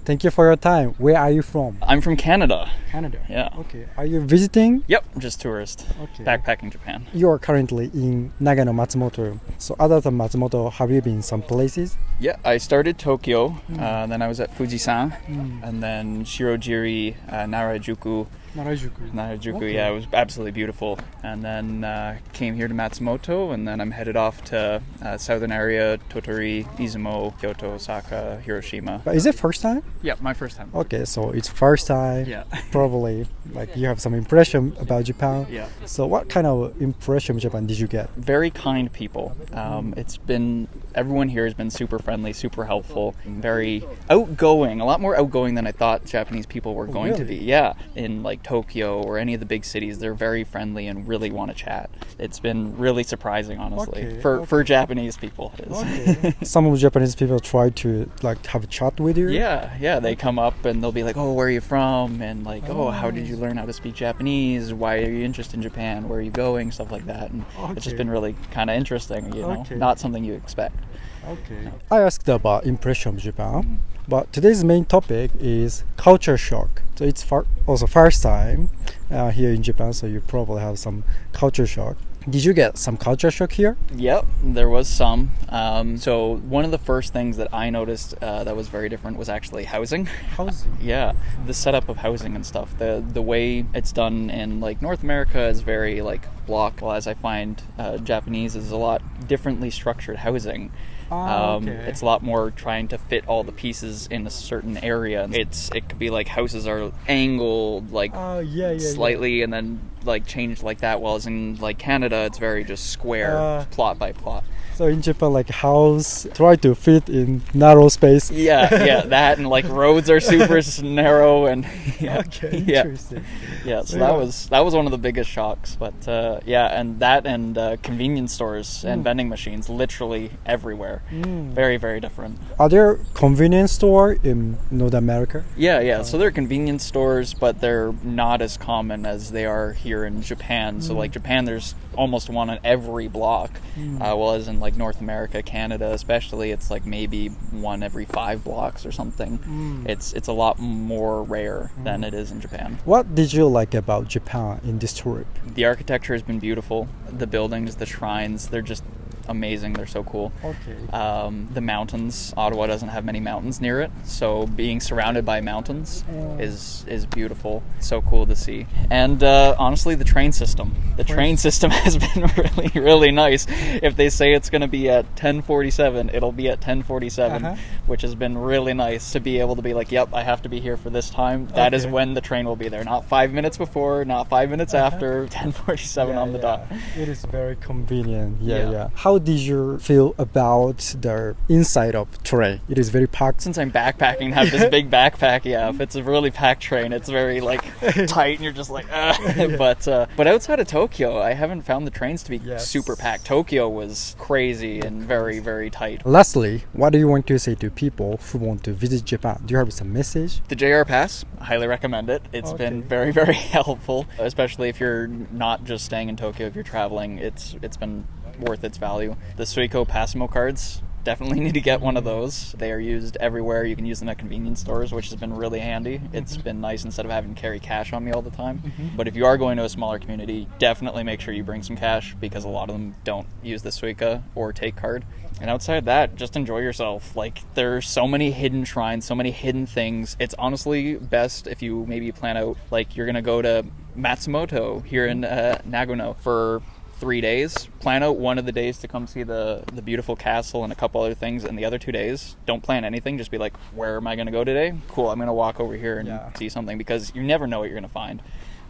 Thank you for your time. Where are you from? I'm from Canada. Canada. Yeah. Okay. Are you visiting? Yep, just tourist. Okay. Backpacking Japan. You are currently in Nagano Matsumoto. So other than Matsumoto, have you been some places? Yeah, I started Tokyo, then I was at Fujisan, and then Shirojiri, Narajuku. Narajuku, Okay. yeah, it was absolutely beautiful. And then came here to Matsumoto, and then I'm headed off to southern area, Tottori, Izumo, Kyoto, Osaka, Hiroshima. But is it first time? Yeah, my first time. Okay, so it's first time. Yeah. Probably like you have some impression about Japan. Yeah. So what kind of impression of Japan did you get? Very kind people. Everyone here has been super friendly, super helpful, very outgoing, a lot more outgoing than I thought Japanese people were going to be. Yeah, in like Tokyo or any of the big cities, they're very friendly and really want to chat. It's been really surprising, honestly, for Japanese people. It is. Okay. Some of Japanese people try to like have a chat with you. Yeah, they come up and they'll be like, "Oh, where are you from?" and like, "Oh, how did you learn how to speak Japanese? Why are you interested in Japan? Where are you going?" Stuff like that. And it's just been really kind of interesting, not something you expect. Okay. I asked about impression of Japan, but today's main topic is culture shock. So it's also first time here in Japan, so you probably have some culture shock. Did you get some culture shock here? Yep, there was some. So one of the first things that I noticed that was very different was actually housing. Housing? Yeah, the setup of housing and stuff. The way it's done in like North America is very like block, as I find Japanese is a lot differently structured housing. It's a lot more trying to fit all the pieces in a certain area. It could be like houses are angled like slightly and then like changed like that, while as in like Canada it's very just square, plot by plot. So in Japan, like house try to fit in narrow space. Yeah, that and like roads are super narrow and interesting. Yeah, so that was one of the biggest shocks. But and convenience stores and vending machines literally everywhere. Very, very different. Are there convenience store in North America? Yeah. So there are convenience stores, but they're not as common as they are here in Japan. So like Japan, there's almost one on every block. As in like North America, Canada especially, it's like maybe one every 5 blocks or something. It's a lot more rare than it is in Japan. What did you like about Japan in this trip? The architecture has been beautiful. The buildings, the shrines, they're just amazing. They're so cool. The mountains, Ottawa doesn't have many mountains near it, so being surrounded by mountains is beautiful. So cool to see. And honestly, the train system has been really, really nice. If they say it's going to be at 10:47, it'll be at 10:47, which has been really nice to be able to be like, yep, I have to be here for this time. That is when the train will be there, not 5 minutes before, not 5 minutes after, 10:47 on the dot. It is very convenient. Yeah. How did you feel about the inside of train? It is very packed. Since I'm backpacking, have this big backpack. Yeah, if it's a really packed train, it's very like tight, and you're just like, But outside of Tokyo, I haven't found the trains to be super packed. Tokyo was crazy and very, very tight. Lastly, what do you want to say to people who want to visit Japan? Do you have some message? The JR Pass, I highly recommend it. It's been very, very helpful, especially if you're not just staying in Tokyo. If you're traveling, it's been worth its value. The Suico Passimo cards, definitely need to get one of those. They are used everywhere. You can use them at convenience stores, which has been really handy. It's been nice instead of having to carry cash on me all the time. But if you are going to a smaller community, definitely make sure you bring some cash, because a lot of them don't use the Suica or Take card. And outside that, just enjoy yourself. Like, there's so many hidden shrines, so many hidden things. It's honestly best if you maybe plan out, like, you're gonna go to Matsumoto here in Nagano for 3 days. Plan out one of the days to come see the beautiful castle and a couple other things, and the other 2 days, don't plan anything. Just be like, where am I going to go today? Cool, I'm going to walk over here and see something, because you never know what you're going to find.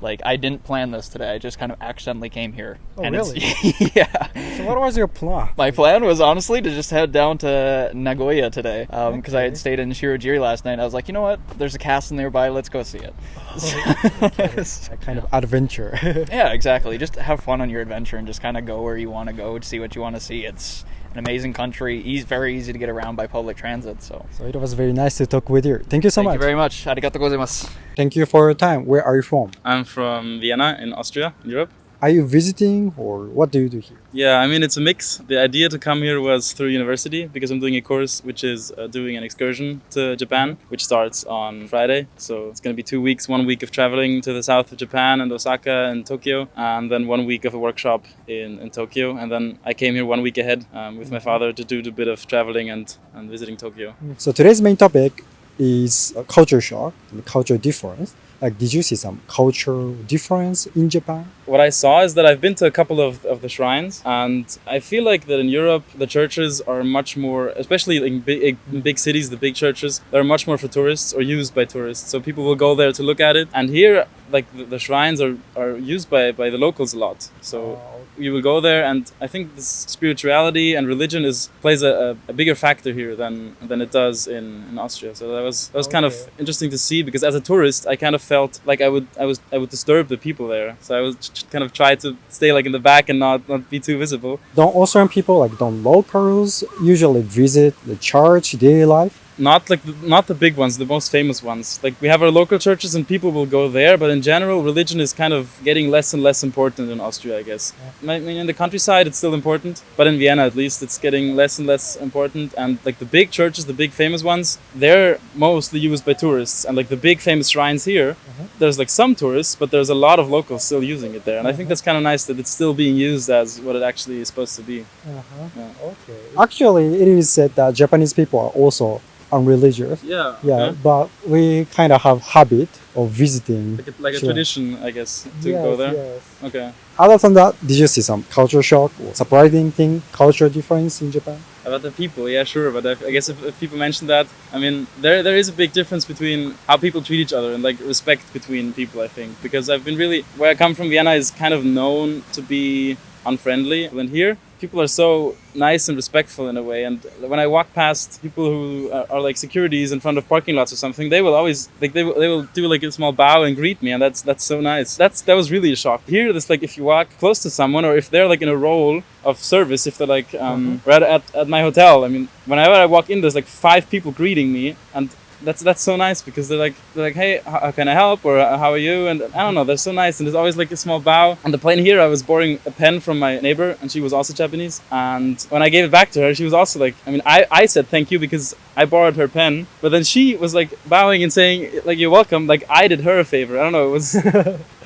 Like, I didn't plan this today. I just kind of accidentally came here. Oh, and really? Yeah. So what was your plan? My plan was honestly to just head down to Nagoya today, because I had stayed in Shirojiri last night. I was like, you know what? There's a castle nearby. Let's go see it. A kind of adventure. Yeah, exactly. Just have fun on your adventure and just kind of go where you want to go to see what you want to see. It's an amazing country. Very easy to get around by public transit. So it was very nice to talk with you. Thank you so much. Thank you very much. Arigatou gozaimasu. Thank you for your time. Where are you from? I'm from Vienna in Austria, in Europe. Are you visiting or what do you do here? Yeah, I mean, it's a mix. The idea to come here was through university because I'm doing a course which is doing an excursion to Japan, which starts on Friday. So it's going to be 2 weeks, 1 week of traveling to the south of Japan and Osaka and Tokyo, and then 1 week of a workshop in Tokyo. And then I came here 1 week ahead with my father to do a bit of traveling and visiting Tokyo. So today's main topic is culture shock and culture difference. Like, did you see some cultural difference in Japan? What I saw is that I've been to a couple of the shrines, and I feel like that in Europe, the churches are much more, especially in big cities, the big churches, they're much more for tourists or used by tourists. So people will go there to look at it. And here, like the shrines are used by the locals a lot. So you will go there, and I think this spirituality and religion plays a bigger factor here than it does in Austria. So that was kind of interesting to see, because as a tourist, I kind of felt like I would disturb the people there. So I was kind of try to stay like in the back and not be too visible. Don't Austrian people, like don't locals usually visit the church daily life? Not the big ones, the most famous ones. Like, we have our local churches and people will go there, but in general, religion is kind of getting less and less important in Austria, I guess. I mean, in the countryside, it's still important, but in Vienna, at least, it's getting less and less important. And like the big churches, the big famous ones, they're mostly used by tourists. And like the big famous shrines here, there's like some tourists, but there's a lot of locals still using it there. And I think that's kind of nice that it's still being used as what it actually is supposed to be. Okay. Actually, it is said that Japanese people are also unreligious. Yeah. Yeah, but we kind of have habit of visiting. Like a tradition, I guess, to go there. Yes. Okay. Other than that, did you see some culture shock or surprising thing, culture difference in Japan? About the people, yeah, sure. But I guess if people mention that, I mean, there is a big difference between how people treat each other and like respect between people, I think. Because I've been where I come from, Vienna is kind of known to be unfriendly. And here, people are so nice and respectful in a way. And when I walk past people who are like securities in front of parking lots or something, they will always like they will do like a small bow and greet me, and that's so nice. That was really a shock. Here, it's like if you walk close to someone, or if they're like in a role of service, if they're like right at my hotel. I mean, whenever I walk in, there's like 5 people greeting me, and that's so nice, because they're like, hey, how can I help, or how are you? And I don't know, they're so nice, and there's always like a small bow. On the plane here, I was borrowing a pen from my neighbor, and she was also Japanese. And when I gave it back to her, she was also like, I mean, I said thank you because I borrowed her pen, but then she was like bowing and saying like, you're welcome, like I did her a favor. I don't know, it was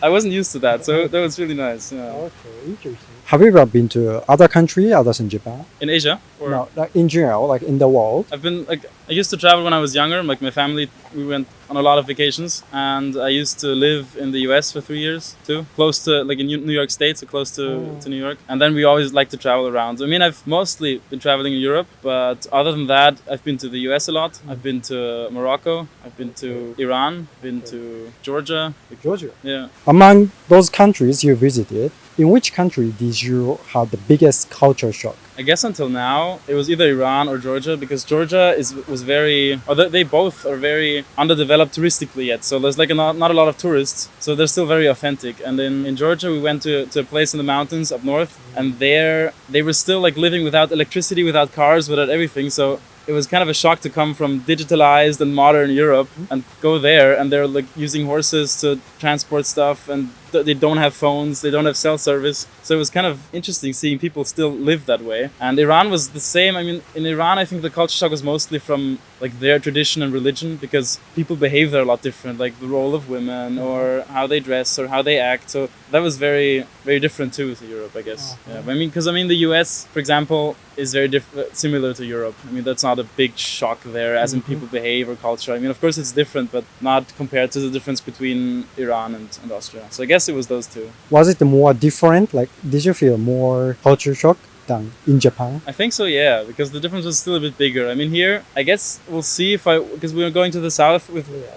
I wasn't used to that, so that was really nice. Yeah. Okay, interesting. Have you ever been to other country other than Japan? In Asia? Or? No, like in general, like in the world. I've been like, I used to travel when I was younger. Like my family, we went on a lot of vacations, and I used to live in the US for 3 years too, close to like in New York State, so close to New York. And then we always like to travel around. I mean, I've mostly been traveling in Europe, but other than that, I've been to the US a lot. I've been to Morocco. I've been to Iran. I've been to Georgia. Georgia. Yeah. Among those countries you visited, in which country did you have the biggest culture shock? I guess until now it was either Iran or Georgia, because Georgia was very, or they both are very underdeveloped touristically yet. So there's like not a lot of tourists, so they're still very authentic. And in Georgia we went to a place in the mountains up north, and there they were still like living without electricity, without cars, without everything. So it was kind of a shock to come from digitalized and modern Europe and go there, and they're like using horses to transport stuff, and they don't have phones, they don't have cell service. So it was kind of interesting seeing people still live that way. And Iran was the same. I mean, in Iran, I think the culture shock was mostly from like their tradition and religion, because people behave there a lot different, like the role of women or how they dress or how they act. So that was very, very different too to Europe, I guess. Yeah, I mean, because I mean, the US, for example, is very similar to Europe. I mean, that's not a big shock there, as in people behave or culture. I mean, of course it's different, but not compared to the difference between Iran and Austria. So I guess it was those two. Was it more different? Like, did you feel more culture shock than in Japan? I think so, yeah, because the difference was still a bit bigger. I mean, here, I guess we'll see because we're going to the south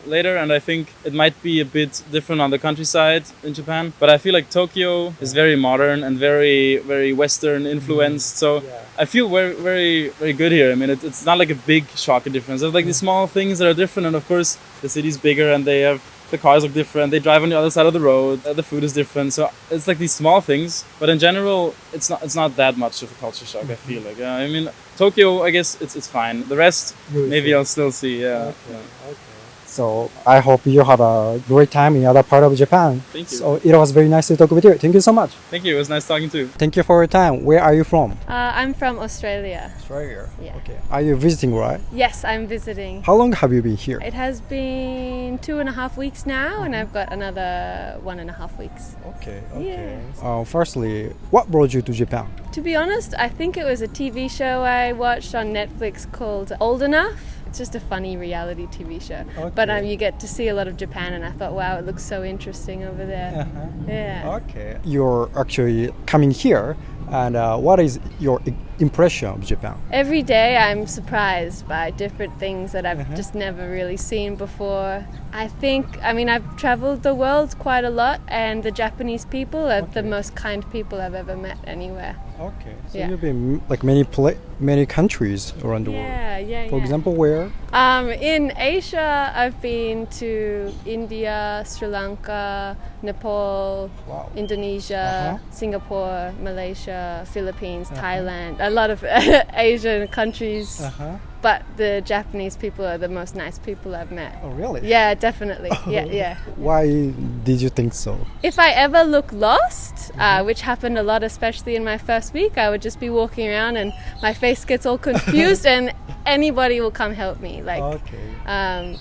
later, and I think it might be a bit different on the countryside in Japan. But I feel like Tokyo is very modern and very, very Western influenced. So I feel very, very, very good here. I mean, it's not like a big shock or difference. There's like these small things that are different, and of course, the city's bigger, and the cars look different, they drive on the other side of the road, the food is different. So it's like these small things, but in general, it's not that much of a culture shock, I feel like. I mean, Tokyo, I guess it's fine. The rest, maybe I'll still see, yeah. Okay. So I hope you have a great time in other part of Japan. Thank you. So it was very nice to talk with you. Thank you so much. Thank you. It was nice talking to you. Thank you for your time. Where are you from? I'm from Australia. Australia. Yeah. Okay. Are you visiting, right? Yes, I'm visiting. How long have you been here? It has been 2.5 weeks now, and I've got another 1.5 weeks. Okay. Yeah. Firstly, what brought you to Japan? To be honest, I think it was a TV show I watched on Netflix called Old Enough. It's just a funny reality TV show. Okay. But you get to see a lot of Japan, and I thought, wow, it looks so interesting over there. Yeah. Okay. You're actually coming here, and what is your impression of Japan? Every day I'm surprised by different things that I've just never really seen before. I've traveled the world quite a lot, and the Japanese people are the most kind people I've ever met anywhere. Okay. So Yeah. you've been like many countries around the world. Yeah. For example, where? In Asia, I've been to India, Sri Lanka, Nepal, Wow. Indonesia, Singapore, Malaysia, Philippines, Thailand, a lot of Asian countries. But the Japanese people are the most nice people I've met. Oh, really? Yeah, definitely. Yeah. Why did you think so? If I ever look lost, which happened a lot, especially in my first week, I would just be walking around and my face gets all confused and anybody will come help me.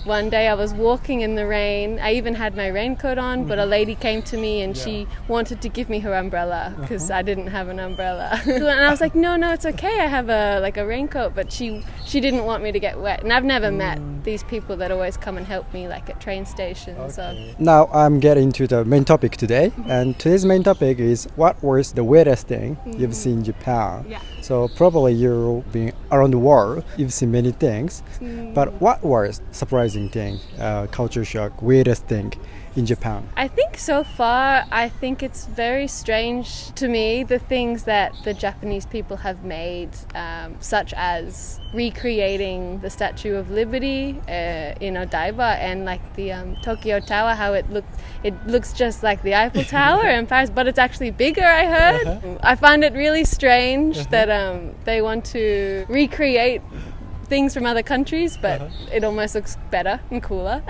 One day I was walking in the rain. I even had my raincoat on, but a lady came to me and she wanted to give me her umbrella because I didn't have an umbrella. And I was like, no, it's okay. I have a raincoat, but she didn't want me to get wet. And I've never met these people that always come and help me like at train stations. So. Now I'm getting to the main topic today, and today's main topic is what was the weirdest thing you've seen in Japan. Yeah. So probably you've been around the world, you've seen many things, but what was surprising thing, culture shock, weirdest thing in Japan? I think so far, it's very strange to me the things that the Japanese people have made, such as recreating the Statue of Liberty in Odaiba and like the Tokyo Tower, how it looks just like the Eiffel Tower in Paris, but it's actually bigger, I heard. I find it really strange that they want to recreate things from other countries, but it almost looks better and cooler.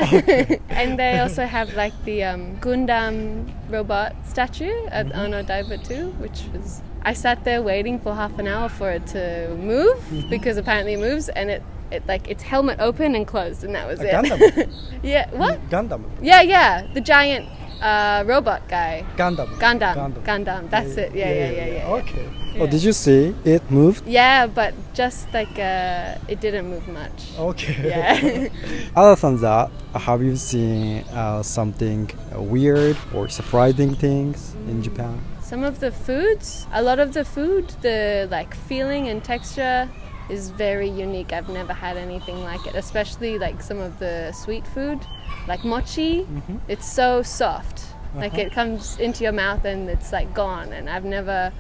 And they also have like the Gundam robot statue on Odaiba too, which was... I sat there waiting for half an hour for it to move because apparently it moves, and its helmet open and closed, and that was it. Gundam. Yeah, what? Gundam. Yeah, the giant robot guy. Gundam. That's it. Yeah. Okay. Yeah. Oh, did you see it moved? Yeah, but just like it didn't move much. Okay. Yeah. Other than that, have you seen something weird or surprising things in Japan? Some of the foods, a lot of the food, the like feeling and texture is very unique. I've never had anything like it, especially like some of the sweet food, like mochi. It's so soft. Like it comes into your mouth and it's like gone, and I've never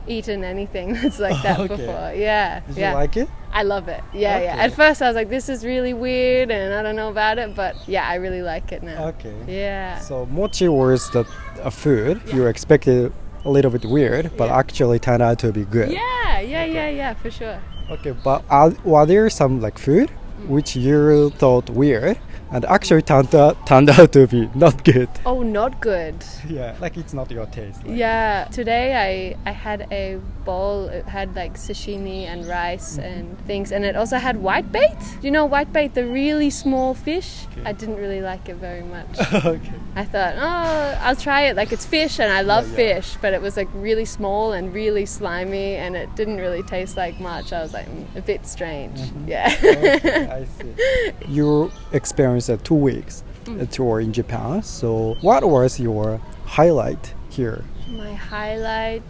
eaten anything that's like that before. Yeah. Did you like it? I love it. Yeah. At first I was like, this is really weird and I don't know about it, but yeah, I really like it now. Okay. Yeah. So mochi was a food you expected a little bit weird, but actually turned out to be good. Yeah, for sure. Okay, but were there some like food which you thought weird and actually turned out to be not good? Oh, not good. Yeah, like it's not your taste. Like. Yeah, today I had a bowl. It had like sashimi and rice and things, and it also had whitebait. Do you know whitebait, the really small fish? Okay. I didn't really like it very much. Okay. I thought, I'll try it. Like it's fish, and I love fish, but it was like really small and really slimy, and it didn't really taste like much. I was like, a bit strange. Yeah. Okay, I see. You experienced 2 weeks tour in Japan. So what was your highlight here? My highlight,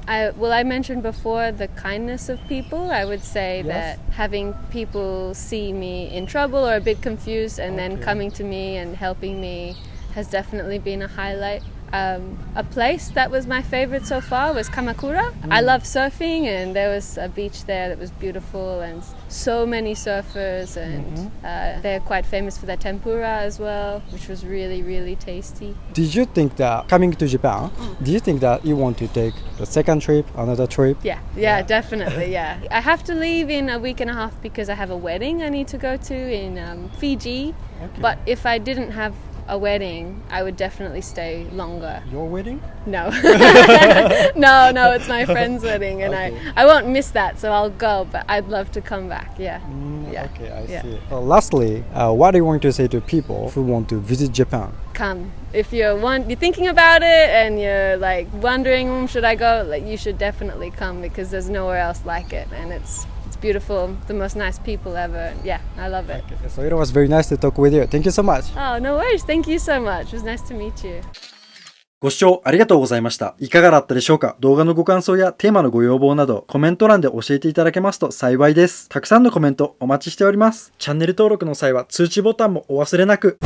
I mentioned before the kindness of people. I would say that having people see me in trouble or a bit confused and then coming to me and helping me has definitely been a highlight. A place that was my favorite so far was Kamakura. I love surfing, and there was a beach there that was beautiful, and so many surfers, and they're quite famous for their tempura as well, which was really, really tasty. Did you think that coming to Japan, do you think that you want to take the second trip, another trip? Yeah, definitely, yeah. I have to leave in a week and a half because I have a wedding I need to go to in Fiji. Okay. But if I didn't have a wedding, I would definitely stay longer. Your wedding? No. No, it's my friend's wedding, and Okay. I won't miss that, so I'll go, but I'd love to come back, yeah. Okay, I Yeah. see. Lastly, what do you want to say to people who want to visit Japan? Come. If you're thinking about it and you're like wondering, should I go? Like, you should definitely come because there's nowhere else like it, and it's beautiful, the most nice people ever. Yeah, I love it. Okay, so it was very nice to talk with you. Thank you so much. Oh, no worries. Thank you so much. It was nice to meet you. ご視聴ありがとうございました。いかがだったでしょうか？動画のご感想やテーマのご要望などコメント欄で教えていただけますと幸いです。たくさんのコメントお待ちしております。チャンネル登録の際は通知ボタンもお忘れなく。